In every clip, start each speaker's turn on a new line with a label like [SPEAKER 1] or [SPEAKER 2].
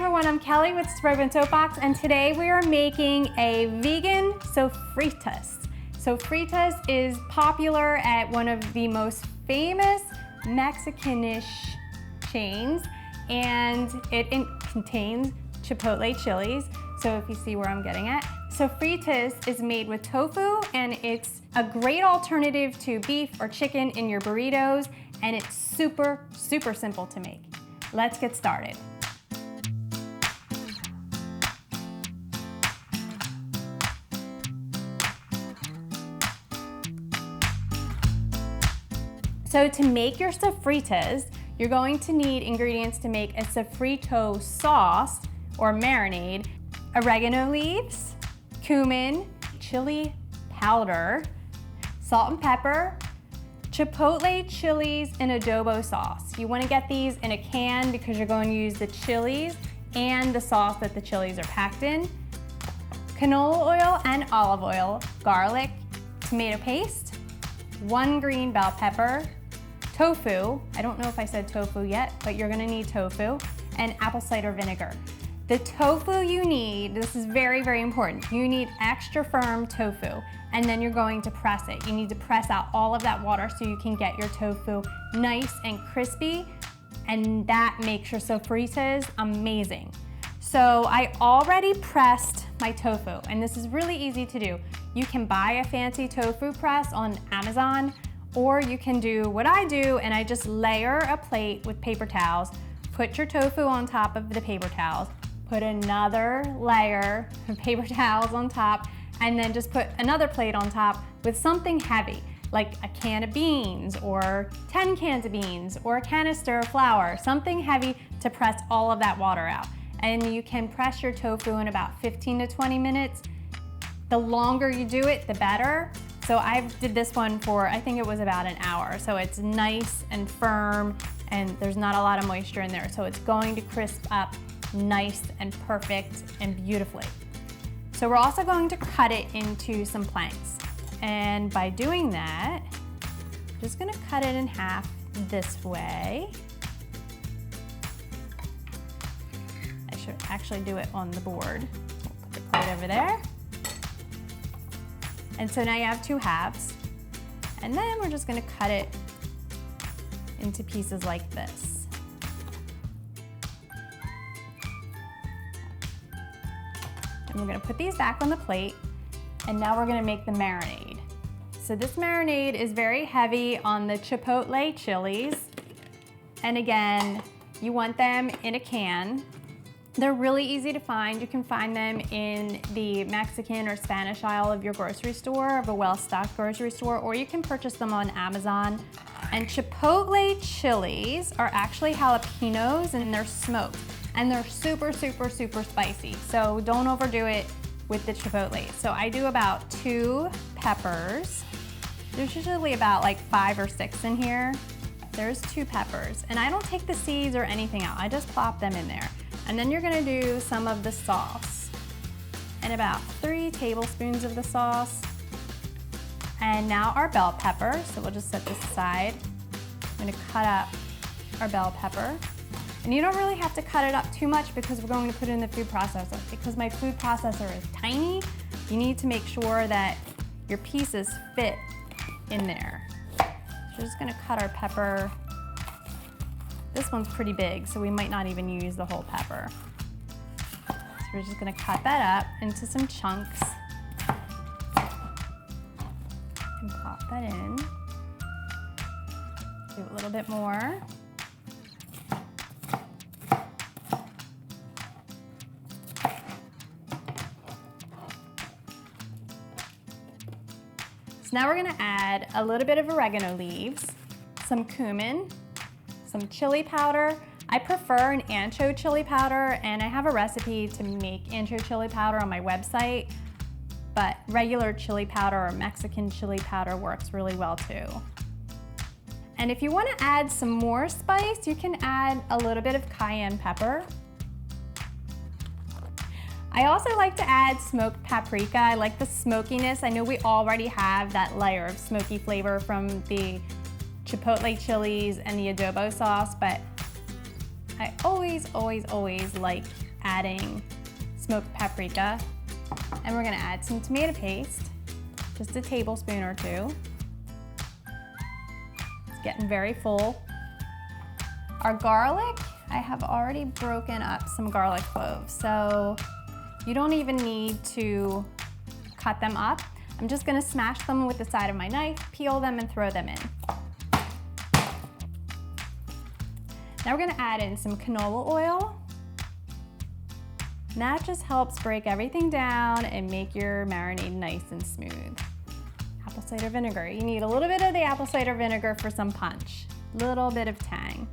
[SPEAKER 1] Everyone, I'm Kelly with Suburban Soapbox, and today we are making a vegan Sofritas. Sofritas is popular at one of the most famous Mexicanish chains, and it contains Chipotle chilies. So if you see where I'm getting at, Sofritas is made with tofu, and it's a great alternative to beef or chicken in your burritos, and it's super, super simple to make. Let's get started. So to make your sofritas, you're going to need ingredients to make a sofrito sauce or marinade: oregano leaves, cumin, chili powder, salt and pepper, Chipotle chilies, and adobo sauce. You want to get these in a can because you're going to use the chilies and the sauce that the chilies are packed in, canola oil and olive oil, garlic, tomato paste, 1 green bell pepper, tofu, I don't know if I said tofu yet, but you're gonna need tofu, and apple cider vinegar. The tofu you need, this is very, very important, you need extra firm tofu, and then you're going to press it. You need to press out all of that water so you can get your tofu nice and crispy, and that makes your sofritas amazing. So I already pressed my tofu, and this is really easy to do. You can buy a fancy tofu press on Amazon, or you can do what I do, and I just layer a plate with paper towels, put your tofu on top of the paper towels, put another layer of paper towels on top, and then just put another plate on top with something heavy, like a can of beans, or 10 cans of beans, or a canister of flour, something heavy to press all of that water out. And you can press your tofu in about 15 to 20 minutes. The longer you do it, the better. So I did this one for, I think it was about an hour. So it's nice and firm, and there's not a lot of moisture in there. So it's going to crisp up nice and perfect and beautifully. So we're also going to cut it into some planks. And by doing that, I'm just gonna cut it in half this way. I should actually do it on the board. We'll put the plate over there. And so now you have 2 halves. And then we're just gonna cut it into pieces like this. And we're gonna put these back on the plate, and now we're gonna make the marinade. So this marinade is very heavy on the Chipotle chilies. And again, you want them in a can. They're really easy to find. You can find them in the Mexican or Spanish aisle of your grocery store, of a well-stocked grocery store, or you can purchase them on Amazon. And Chipotle chilies are actually jalapenos, and they're smoked. And they're super, super, super spicy. So don't overdo it with the Chipotle. So I do about 2 peppers. There's usually about like 5 or 6 in here. There's 2 peppers. And I don't take the seeds or anything out. I just plop them in there. And then you're gonna do some of the sauce, and about 3 tablespoons of the sauce. And now our bell pepper, so we'll just set this aside. I'm gonna cut up our bell pepper. And you don't really have to cut it up too much because we're going to put it in the food processor. Because my food processor is tiny, you need to make sure that your pieces fit in there. So we're just gonna cut our pepper. This one's pretty big, so we might not even use the whole pepper. So we're just gonna cut that up into some chunks and pop that in. Do a little bit more. So now we're gonna add a little bit of oregano leaves, some cumin, some chili powder. I prefer an ancho chili powder, and I have a recipe to make ancho chili powder on my website, but regular chili powder or Mexican chili powder works really well too. And if you want to add some more spice, you can add a little bit of cayenne pepper. I also like to add smoked paprika. I like the smokiness. I know we already have that layer of smoky flavor from the Chipotle chilies and the adobo sauce, but I always like adding smoked paprika. And we're gonna add some tomato paste, just a tablespoon or two. It's getting very full. Our garlic, I have already broken up some garlic cloves, so you don't even need to cut them up. I'm just gonna smash them with the side of my knife, peel them and throw them in. Now we're gonna add in some canola oil. And that just helps break everything down and make your marinade nice and smooth. Apple cider vinegar. You need a little bit of the apple cider vinegar for some punch. A little bit of tang.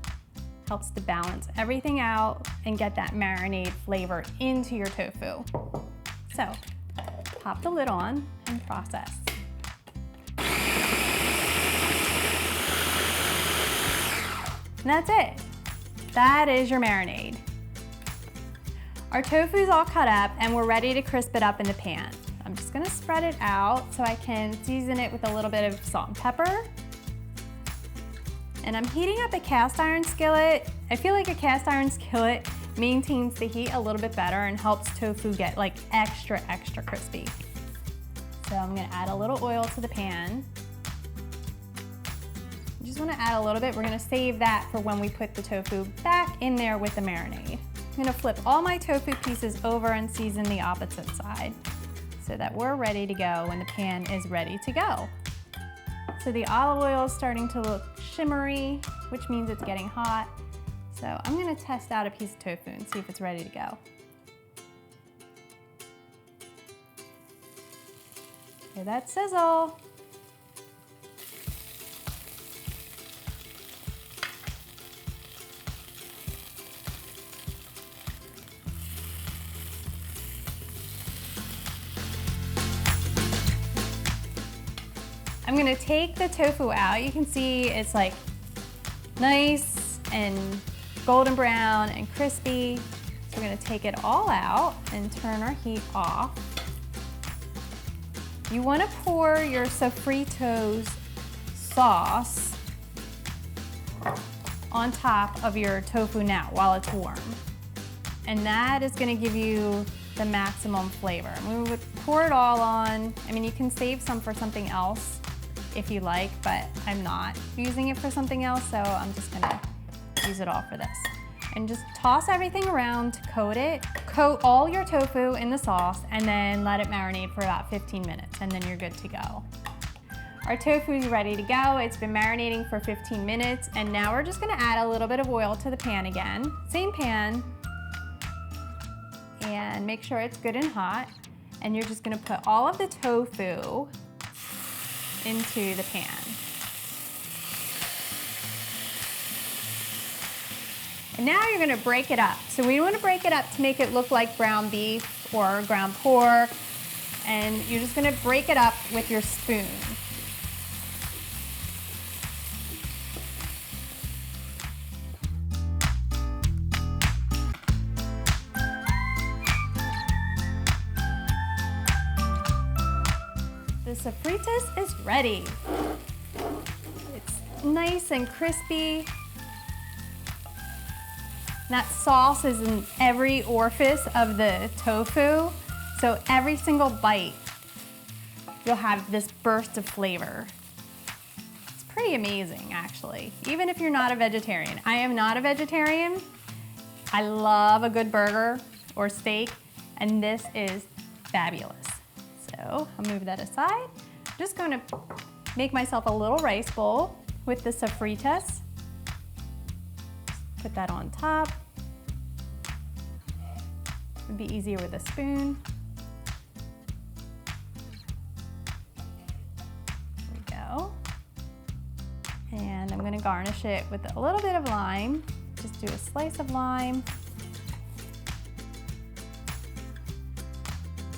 [SPEAKER 1] Helps to balance everything out and get that marinade flavor into your tofu. So, pop the lid on and process. And that's it. That is your marinade. Our tofu's all cut up and we're ready to crisp it up in the pan. I'm just gonna spread it out so I can season it with a little bit of salt and pepper. And I'm heating up a cast iron skillet. I feel like a cast iron skillet maintains the heat a little bit better and helps tofu get like extra crispy. So I'm gonna add a little oil to the pan. You just wanna add a little bit. We're gonna save that for when we put the tofu back in there with the marinade. I'm gonna flip all my tofu pieces over and season the opposite side so that we're ready to go when the pan is ready to go. So the olive oil is starting to look shimmery, which means it's getting hot. So I'm gonna test out a piece of tofu and see if it's ready to go. Hear that sizzle. I'm gonna take the tofu out. You can see it's like nice and golden brown and crispy. So we're gonna take it all out and turn our heat off. You wanna pour your Sofritas sauce on top of your tofu now while it's warm. And that is gonna give you the maximum flavor. We would pour it all on. I mean, you can save some for something else if you like, but I'm not using it for something else, so I'm just gonna use it all for this. And just toss everything around to coat it. Coat all your tofu in the sauce and then let it marinate for about 15 minutes and then you're good to go. Our tofu is ready to go. It's been marinating for 15 minutes and now we're just gonna add a little bit of oil to the pan again. Same pan, and make sure it's good and hot. And you're just gonna put all of the tofu into the pan. And now you're gonna break it up. So we wanna break it up to make it look like ground beef or ground pork. And you're just gonna break it up with your spoon. The Sofritas is ready. It's nice and crispy. That sauce is in every orifice of the tofu, so every single bite, you'll have this burst of flavor. It's pretty amazing, actually, even if you're not a vegetarian. I am not a vegetarian. I love a good burger or steak, and this is fabulous. So I'll move that aside. I'm just going to make myself a little rice bowl with the Sofritas. Put that on top. It'd be easier with a spoon. There we go. And I'm gonna garnish it with a little bit of lime. Just do a slice of lime.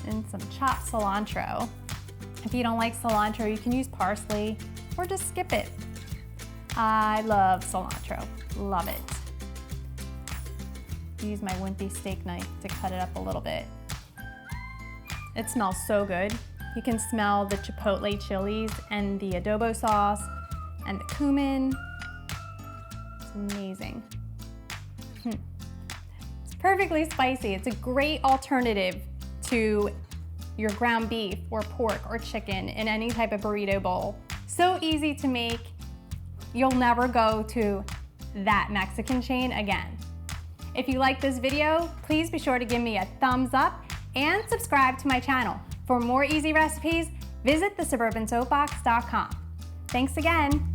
[SPEAKER 1] And some chopped cilantro. If you don't like cilantro, you can use parsley or just skip it. I love cilantro, love it. Use my wimpy steak knife to cut it up a little bit. It smells so good. You can smell the Chipotle chilies and the adobo sauce and the cumin. It's amazing. perfectly spicy. It's a great alternative to your ground beef or pork or chicken in any type of burrito bowl. So easy to make, you'll never go to that Mexican chain again. If you like this video, please be sure to give me a thumbs up and subscribe to my channel. For more easy recipes, visit thesuburbansoapbox.com. Thanks again.